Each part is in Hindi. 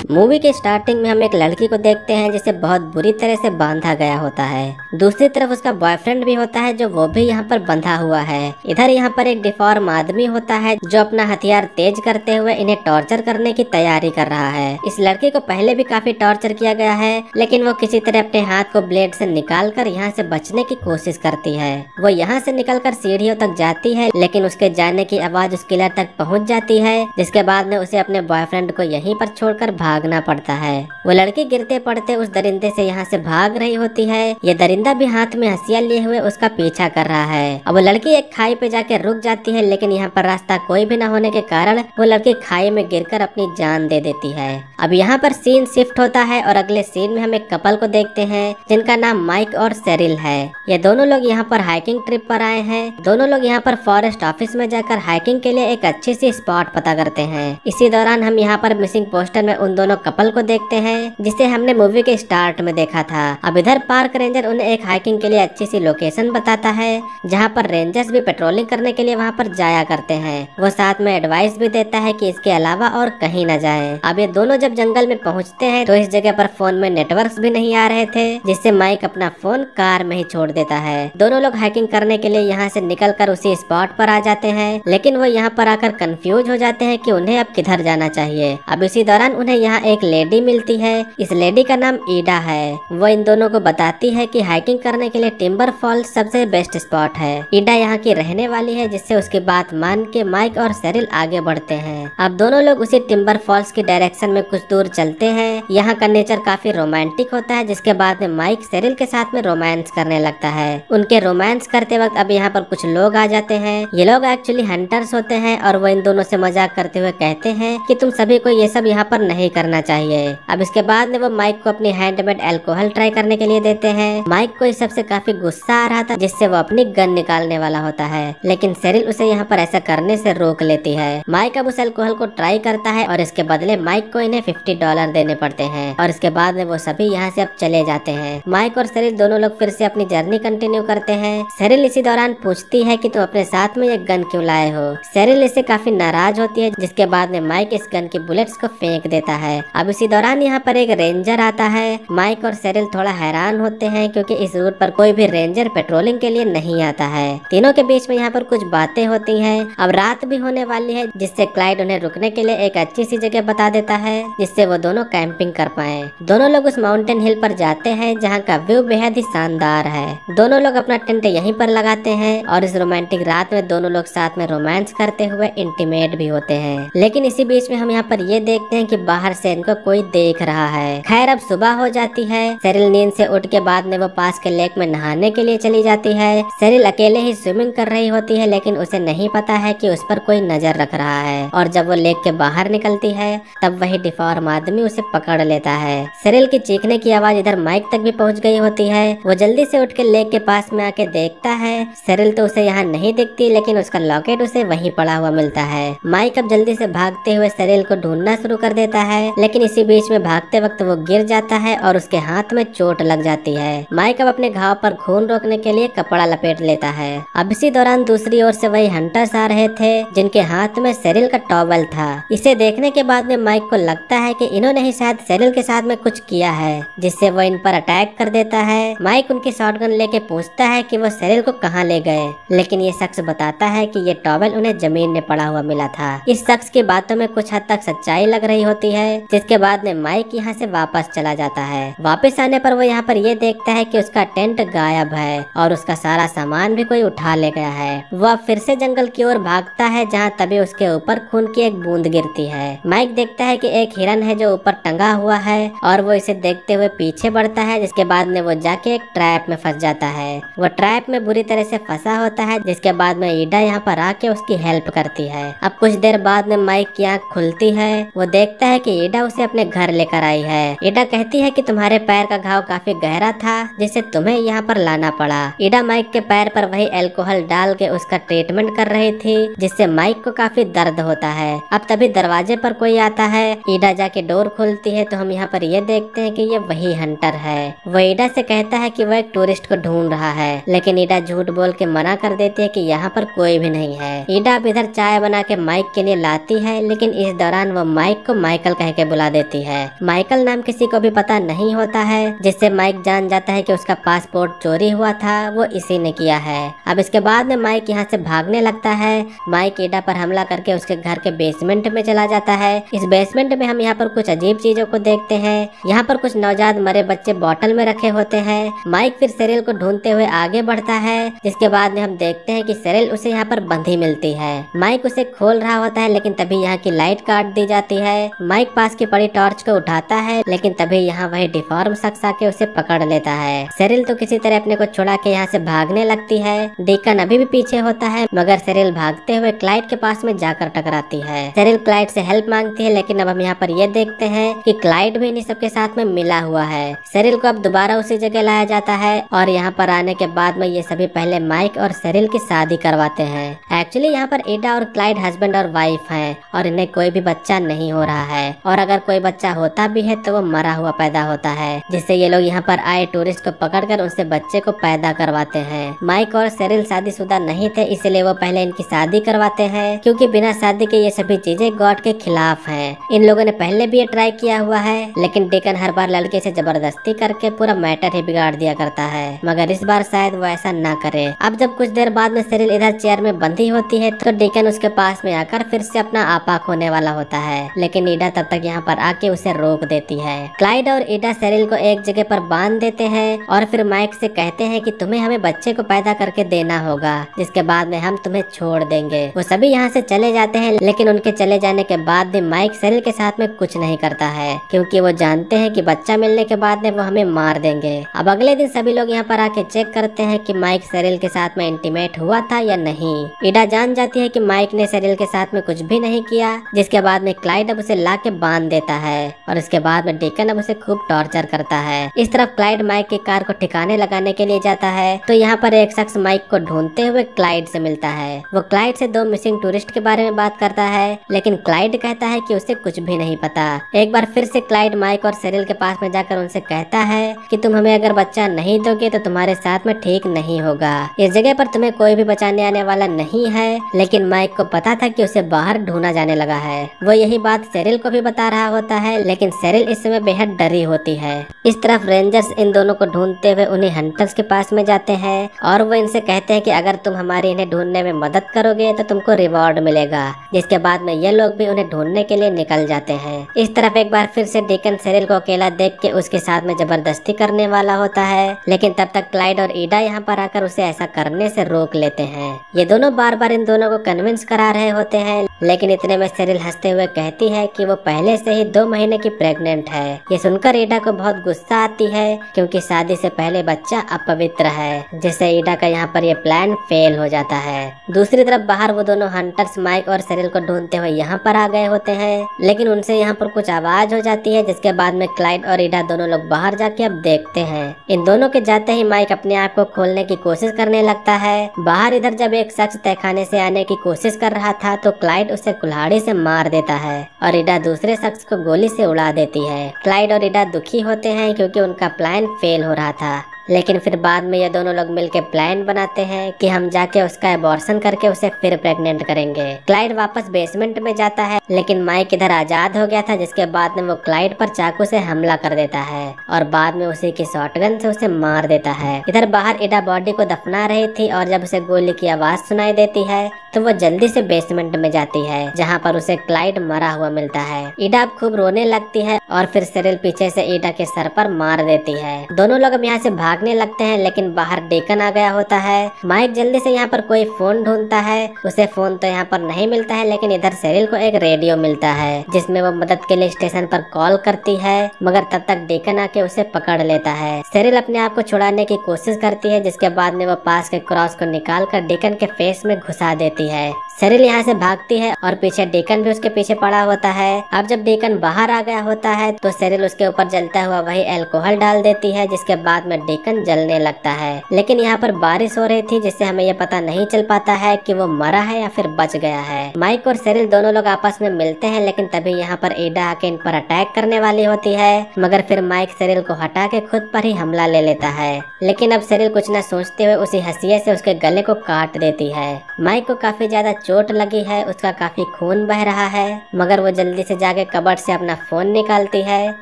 मूवी के स्टार्टिंग में हम एक लड़की को देखते हैं जिसे बहुत बुरी तरह से बांधा गया होता है। दूसरी तरफ उसका बॉयफ्रेंड भी होता है जो वो भी यहाँ पर बंधा हुआ है। इधर यहाँ पर एक डिफॉर्म आदमी होता है जो अपना हथियार तेज करते हुए इन्हें टॉर्चर करने की तैयारी कर रहा है। इस लड़की को पहले भी काफी टॉर्चर किया गया है, लेकिन वो किसी तरह अपने हाथ को ब्लेड से निकाल कर यहाँ से बचने की कोशिश करती है। वो यहाँ से निकलकर सीढ़ियों तक जाती है, लेकिन उसके जाने की आवाज उस किलर तक पहुँच जाती है, जिसके बाद में उसे अपने बॉयफ्रेंड को यहीं पर छोड़कर भागना पड़ता है। वो लड़की गिरते पड़ते उस दरिंदे से यहाँ से भाग रही होती है। ये दरिंदा भी हाथ में हंसिया लिए हुए उसका पीछा कर रहा है। अब वो लड़की एक खाई पे जाके रुक जाती है, लेकिन यहाँ पर रास्ता कोई भी न होने के कारण वो लड़की खाई में गिरकर अपनी जान दे देती है। अब यहाँ पर सीन शिफ्ट होता है और अगले सीन में हम एक कपल को देखते हैं जिनका नाम माइक और सेरिल है। ये दोनों लोग यहाँ पर हाइकिंग ट्रिप पर आए हैं। दोनों लोग यहाँ पर फॉरेस्ट ऑफिस में जाकर हाइकिंग के लिए एक अच्छी सी स्पॉट पता करते हैं। इसी दौरान हम यहाँ पर मिसिंग पोस्टर में उन दोनों कपल को देखते हैं जिसे हमने मूवी के स्टार्ट में देखा था। अब इधर पार्क रेंजर उन्हें एक हाइकिंग के लिए अच्छी सी लोकेशन बताता है जहाँ पर रेंजर्स भी पेट्रोलिंग करने के लिए वहाँ पर जाया करते हैं। वो साथ में एडवाइस भी देता है कि इसके अलावा और कहीं न जाएं। अब ये दोनों जब जंगल में पहुँचते हैं तो इस जगह पर फोन में नेटवर्क भी नहीं आ रहे थे, जिससे माइक अपना फोन कार में ही छोड़ देता है। दोनों लोग हाइकिंग करने के लिए यहाँ से निकलकर उसी स्पॉट पर आ जाते हैं, लेकिन वो यहाँ पर आकर कंफ्यूज हो जाते हैं कि उन्हें अब किधर जाना चाहिए। अब इसी दौरान उन्हें यहाँ एक लेडी मिलती है। इस लेडी का नाम ईडा है। वो इन दोनों को बताती है कि हाइकिंग करने के लिए टिम्बर फॉल्स सबसे बेस्ट स्पॉट है। ईडा यहाँ की रहने वाली है, जिससे उसकी बात मान के माइक और सेरिल आगे बढ़ते हैं। अब दोनों लोग उसी टिम्बर फॉल्स की डायरेक्शन में कुछ दूर चलते हैं। यहाँ का नेचर काफी रोमांटिक होता है, जिसके बाद में माइक सेरिल के साथ में रोमांस करने लगता है। उनके रोमांस करते वक्त अब यहाँ पर कुछ लोग आ जाते हैं। ये लोग एक्चुअली हंटर्स होते हैं और वो इन दोनों से मजाक करते हुए कहते हैं कि तुम सभी को ये सब यहाँ पर नहीं करना चाहिए। अब इसके बाद में वो माइक को अपनी हैंडमेड अल्कोहल ट्राई करने के लिए देते हैं। माइक को इस सबसे काफी गुस्सा आ रहा था, जिससे वो अपनी गन निकालने वाला होता है, लेकिन सेरिल उसे यहाँ पर ऐसा करने से रोक लेती है। माइक अब उस अल्कोहल को ट्राई करता है और इसके बदले माइक को इन्हें $50 देने पड़ते हैं और इसके बाद में वो सभी यहाँ से अब चले जाते हैं। माइक और सेरिल दोनों लोग फिर से अपनी जर्नी कंटिन्यू करते हैं। सेरिल इसी दौरान पूछती है कि तुम अपने साथ में ये गन क्यों लाए हो। सेरिल इससे काफी नाराज होती है, जिसके बाद में माइक इस गन की बुलेट्स को फेंक देता है। अब इसी दौरान यहाँ पर एक रेंजर आता है। माइक और सेरिल थोड़ा हैरान होते हैं क्योंकि इस रूट पर कोई भी रेंजर पेट्रोलिंग के लिए नहीं आता है। तीनों के बीच में यहाँ पर कुछ बातें होती हैं। अब रात भी होने वाली है, जिससे क्लाइड उन्हें रुकने के लिए एक अच्छी सी जगह बता देता है, जिससे वो दोनों कैंपिंग कर पाए। दोनों लोग उस माउंटेन हिल पर जाते हैं जहाँ का व्यू बेहद ही शानदार है। दोनों लोग अपना टेंट यहीं पर लगाते हैं और इस रोमांटिक रात में दोनों लोग साथ में रोमांस करते हुए इंटीमेट भी होते हैं। लेकिन इसी बीच में हम यहाँ पर ये देखते हैं कि बाहर से इनको कोई देख रहा है। खैर अब सुबह हो जाती है। सेरिल नींद से उठ के बाद में वो पास के लेक में नहाने के लिए चली जाती है। सेरिल अकेले ही स्विमिंग कर रही होती है, लेकिन उसे नहीं पता है कि उस पर कोई नजर रख रहा है। और जब वो लेक के बाहर निकलती है तब वही डिफॉर्म आदमी उसे पकड़ लेता है। सेरिल की चीखने की आवाज इधर माइक तक भी पहुंच गई होती है। वो जल्दी से उठ के लेक के पास में आके देखता है। सेरिल तो उसे यहाँ नहीं दिखती, लेकिन उसका लॉकेट उसे वहीं पड़ा हुआ मिलता है। माइक अब जल्दी से भागते हुए सेरिल को ढूंढना शुरू कर देता है, लेकिन इसी बीच में भागते वक्त वो गिर जाता है और उसके हाथ में चोट लग जाती है। माइक अब अपने घाव पर खून रोकने के लिए कपड़ा लपेट लेता है। अब इसी दौरान दूसरी ओर से वही हंटर्स आ रहे थे, जिनके हाथ में सेरिल का टॉवल था। इसे देखने के बाद में माइक को लगता है कि इन्होंने ही शायद सेरिल के साथ में कुछ किया है, जिससे वो इन पर अटैक कर देता है। माइक उनकी शॉटगन लेके पूछता है कि वो सेरिल को कहाँ ले गए, लेकिन ये शख्स बताता है कि ये टॉवल उन्हें जमीन में पड़ा हुआ मिला था। इस शख्स की बातों में कुछ हद तक सच्चाई लग रही होती है, जिसके बाद में माइक यहाँ से वापस चला जाता है। वापस आने पर वो यहाँ पर ये देखता है कि उसका टेंट गायब है और उसका सारा सामान भी कोई उठा ले गया है। वह फिर से जंगल की ओर भागता है, जहाँ तभी उसके ऊपर खून की एक बूंद गिरती है। माइक देखता है कि एक हिरन है जो ऊपर टंगा हुआ है और वो इसे देखते हुए पीछे बढ़ता है, जिसके बाद में वो जाके एक ट्रैप में फंस जाता है। वो ट्रैप में बुरी तरह से फंसा होता है, जिसके बाद में ईडा यहाँ पर आके उसकी हेल्प करती है। अब कुछ देर बाद में माइक की आँख खुलती है। वो देखता है कि ईडा उसे अपने घर लेकर आई है। ईडा कहती है कि तुम्हारे पैर का घाव काफी गहरा था, जिससे तुम्हें यहाँ पर लाना पड़ा। ईडा माइक के पैर पर वही अल्कोहल डाल के उसका ट्रीटमेंट कर रही थी, जिससे माइक को काफी दर्द होता है। अब तभी दरवाजे पर कोई आता है। ईडा जाके डोर खोलती है तो हम यहाँ पर ये देखते हैं कि ये वही हंटर है। वो ईडा से कहता है कि वो एक टूरिस्ट को ढूंढ रहा है, लेकिन ईडा झूठ बोल के मना कर देती है कि यहाँ पर कोई भी नहीं है। ईडा अब इधर चाय बना के माइक के लिए लाती है, लेकिन इस दौरान वो माइक को माइकल कह करके बुला देती है। माइकल नाम किसी को भी पता नहीं होता है, जिससे माइक जान जाता है कि उसका पासपोर्ट चोरी हुआ था वो इसी ने किया है। अब इसके बाद में माइक यहाँ से भागने लगता है। माइक ईडा पर हमला करके उसके घर के बेसमेंट में चला जाता है। इस बेसमेंट में हम यहाँ पर कुछ अजीब चीजों को देखते हैं। यहाँ पर कुछ नवजात मरे बच्चे बॉटल में रखे होते हैं। माइक फिर सेरिल को ढूंढते हुए आगे बढ़ता है, जिसके बाद में हम देखते हैं कि सेरिल उसे यहाँ पर बंधी मिलती है। माइक उसे खोल रहा होता है, लेकिन तभी यहाँ की लाइट काट दी जाती है। माइक पास की पड़ी टॉर्च को उठाता है, लेकिन तभी यहाँ वही डिफॉर्म शख्स आके उसे पकड़ लेता है। सेरिल तो किसी तरह अपने को छुड़ा के यहाँ से भागने लगती है। डेकन अभी भी पीछे होता है, मगर सेरिल भागते हुए क्लाइड के पास में जाकर टकराती है। सेरिल क्लाइड से हेल्प मांगती है, लेकिन अब हम यहाँ पर ये देखते हैं कि क्लाइड भी इन्हीं सबके साथ में मिला हुआ है। सेरिल को अब दोबारा उसी जगह लाया जाता है और यहाँ पर आने के बाद में ये सभी पहले माइक और सेरिल की शादी करवाते हैं। एक्चुअली यहाँ पर ईडा और क्लाइड हस्बैंड और वाइफ हैं और इन्हें कोई भी बच्चा नहीं हो रहा है, और अगर कोई बच्चा होता भी है तो वो मरा हुआ पैदा होता है, जिससे ये लोग यहाँ पर आए टूरिस्ट को पकड़कर उनसे बच्चे को पैदा करवाते हैं। माइक और सेरिल शादीशुदा नहीं थे, इसलिए वो पहले इनकी शादी करवाते हैं, क्योंकि बिना शादी के ये सभी चीजें गॉड के खिलाफ हैं। इन लोगों ने पहले भी ये ट्राई किया हुआ है, लेकिन डेकन हर बार लड़के से जबरदस्ती करके पूरा मैटर ही बिगाड़ दिया करता है, मगर इस बार शायद वो ऐसा ना करे। अब जब कुछ देर बाद में सेरिल इधर चेयर में बंधी होती है तो डेकन उसके पास में आकर फिर से अपना आपा खोने वाला होता है, लेकिन ईडा तब तक यहाँ पर आके उसे रोक देती है। क्लाइड और ईडा सेरिल को एक जगह पर बांध देते हैं और फिर माइक से कहते हैं कि तुम्हें हमें बच्चे को पैदा करके देना होगा, जिसके बाद में हम तुम्हें छोड़ देंगे। वो सभी यहाँ से चले जाते हैं, लेकिन उनके चले जाने के बाद भी माइक सेरिल के साथ में कुछ नहीं करता है, क्योंकि वो जानते हैं कि बच्चा मिलने के बाद में वो हमें मार देंगे। अब अगले दिन सभी लोग यहाँ पर आके चेक करते हैं कि माइक सेरिल के साथ में इंटीमेट हुआ था या नहीं। ईडा जान जाती है कि माइक ने सेरिल के साथ में कुछ भी नहीं किया, जिसके बाद में क्लाइड अब उसे ला के बांध देता है और उसके बाद में डेकन अब उसे खूब टॉर्चर करता है। इस तरफ क्लाइड माइक की कार को ठिकाने लगाने के लिए जाता है तो यहाँ पर एक शख्स माइक को ढूंढते हुए क्लाइड से मिलता है। वो क्लाइड से 2 मिसिंग टूरिस्ट के बारे में बात करता है, लेकिन क्लाइड कहता है कि उसे कुछ भी नहीं पता। एक बार फिर से क्लाइड माइक और सेरिल के पास में जाकर उनसे कहता है कि तुम हमें अगर बच्चा नहीं दोगे तो तुम्हारे साथ में ठीक नहीं होगा। इस जगह पर तुम्हें कोई भी बचाने आने वाला नहीं है, लेकिन माइक को पता था कि उसे बाहर ढूंढा जाने लगा है। वो यही बात सेरिल को भी बता रहा होता है, लेकिन सेरिल इस समय बेहद डरी होती है। इस तरफ रेंजर्स इन दोनों को ढूंढते हुए उन्हीं हंटर्स के पास में जाते हैं और वो इनसे कहते हैं कि अगर तुम हमारी इन्हें ढूंढने में मदद करोगे तो तुमको रिवॉर्ड मिलेगा। जिसके बाद में ये लोग भी उन्हें ढूंढने के लिए निकल जाते हैं। इस तरफ एक बार फिर से डेकन सेरिल को अकेला देख के उसके साथ में जबरदस्ती करने वाला होता है, लेकिन तब तक क्लाइड और ईडा यहाँ पर आकर उसे ऐसा करने से रोक लेते हैं। ये दोनों बार बार इन दोनों को कन्विंस करा रहे होते हैं, लेकिन इतने में सेरिल हंसते हुए कहती है कि वो पहले से ही 2 महीने की प्रेग्नेंट है। ये सुनकर ईडा को बहुत गुस्सा आती है, क्योंकि शादी से पहले बच्चा अपवित्र है, जिससे ईडा का यहाँ पर ये प्लान फेल हो जाता है। दूसरी तरफ बाहर वो दोनों हंटर्स माइक और सेरिल को ढूंढते हुए यहाँ पर आ गए होते हैं, लेकिन उनसे यहाँ पर कुछ आवाज हो जाती है, जिसके बाद में क्लाइड और ईडा दोनों लोग बाहर जाके अब देखते हैं। इन दोनों के जाते ही माइक अपने आप को खोलने की कोशिश करने लगता है। बाहर इधर जब एक शख्स तहखाने से आने की कोशिश कर रहा था तो क्लाइड उसे कुल्हाड़ी से मार देता है और ईडा दूसरे शख्स को गोली से उड़ा देती है। क्लाइड और ईडा दुखी होते हैं क्योंकि उनका प्लान फेल हो रहा था, लेकिन फिर बाद में ये दोनों लोग मिलके प्लान बनाते हैं कि हम जाके उसका एबॉर्शन करके उसे फिर प्रेग्नेंट करेंगे। क्लाइड वापस बेसमेंट में जाता है, लेकिन माइक इधर आजाद हो गया था, जिसके बाद में वो क्लाइड पर चाकू से हमला कर देता है और बाद में उसी की शॉटगन से उसे मार देता है। इधर बाहर ईडा बॉडी को दफना रही थी और जब उसे गोली की आवाज सुनाई देती है तो वो जल्दी से बेसमेंट में जाती है, जहाँ पर उसे क्लाइड मरा हुआ मिलता है। ईडा अब खूब रोने लगती है और फिर सेरिल पीछे से ईडा के सर पर मार देती है। दोनों लोग अब यहाँ से भागने लगते हैं, लेकिन बाहर डेकन आ गया होता है। माइक जल्दी से यहाँ पर कोई फोन ढूंढता है, उसे फोन तो यहाँ पर नहीं मिलता है, लेकिन इधर सेरिल को एक रेडियो मिलता है जिसमें वो मदद के लिए स्टेशन पर कॉल करती है, मगर तब तक डेकन आके उसे पकड़ लेता है। सेरिल अपने आप को छुड़ाने की कोशिश करती है, जिसके बाद में वो पास के क्रॉस को निकाल कर डेकन के फेस में घुसा देती है। सेरिल यहाँ से भागती है और पीछे डेकन भी उसके पीछे पड़ा होता है। अब जब डेकन बाहर आ गया होता है तो सेरिल उसके ऊपर जलता हुआ वही अल्कोहल डाल देती है, जिसके बाद में डेकन जलने लगता है। लेकिन यहाँ पर बारिश हो रही थी, जिससे हमें ये पता नहीं चल पाता है कि वो मरा है या फिर बच गया है। माइक और सेरिल दोनों लोग आपस में मिलते हैं, लेकिन तभी यहाँ पर ईडा आके इन पर अटैक करने वाली होती है, मगर फिर माइक सेरिल को हटा के खुद पर ही हमला ले लेता है। लेकिन अब सेरिल कुछ न सोचते हुए उसी हंसिये से उसके गले को काट देती है। माइक को काफी ज्यादा चोट लगी है, उसका काफी खून बह रहा है, मगर वो जल्दी से जाके कबर्ड से अपना फोन निकालती है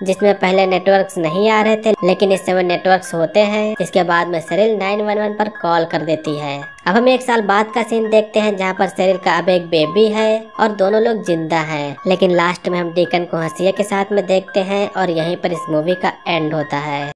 जिसमें पहले नेटवर्क्स नहीं आ रहे थे, लेकिन इस समय नेटवर्क्स होते हैं। इसके बाद में सेरिल 911 पर कॉल कर देती है। अब हम 1 साल बाद का सीन देखते हैं जहाँ पर सेरिल का अब एक बेबी है और दोनों लोग जिंदा हैं, लेकिन लास्ट में हम डीकन को हंसिया के साथ में देखते हैं और यहीं पर इस मूवी का एंड होता है।